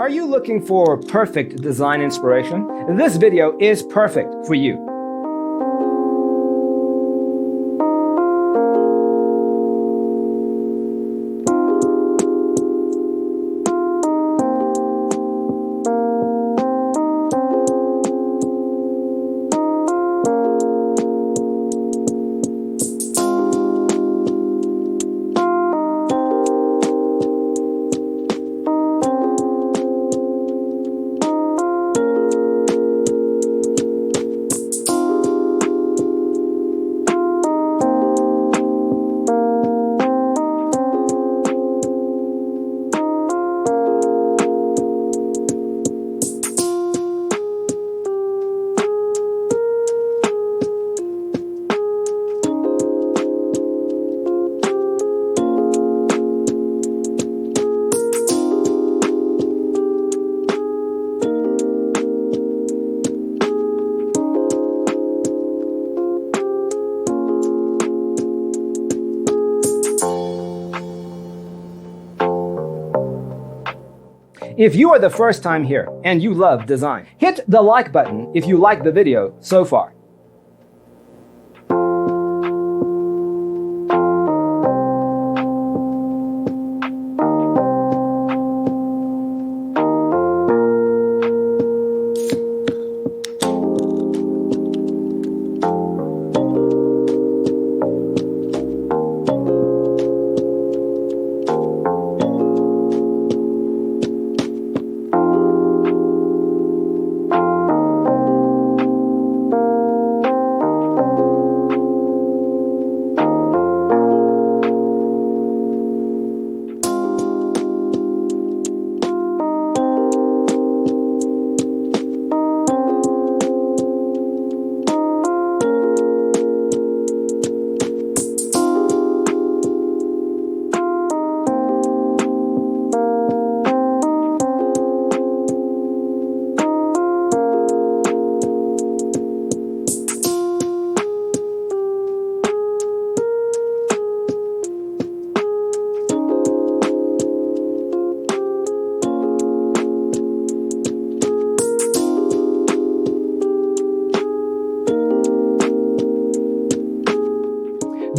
Are you looking for perfect design inspiration? This video is perfect for you. If you are the first time here and you love design, hit the like button if you like the video so far.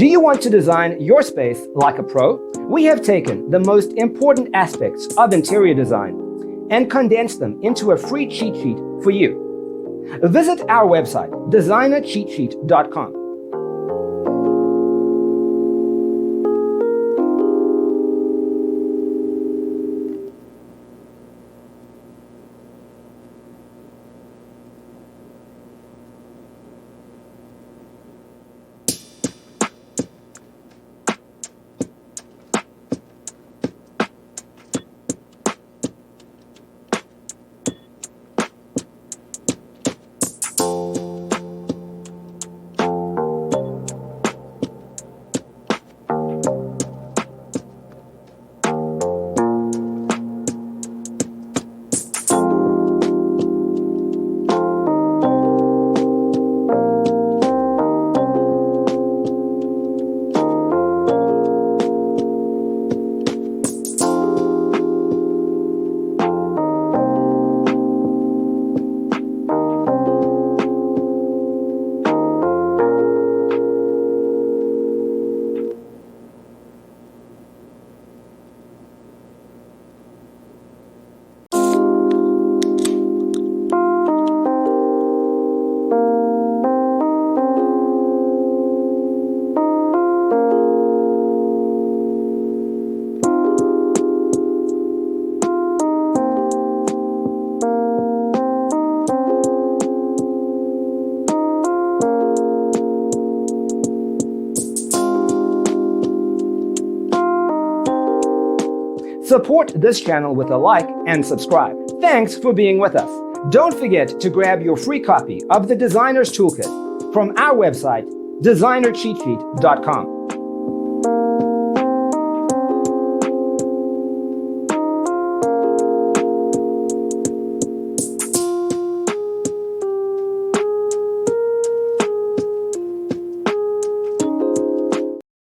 Do you want to design your space like a pro? We have taken the most important aspects of interior design and condensed them into a free cheat sheet for you. Visit our website, designercheatsheet.com. Support this channel with a like and subscribe. Thanks for being with us. Don't forget to grab your free copy of the Designer's Toolkit from our website, designercheatsheet.com.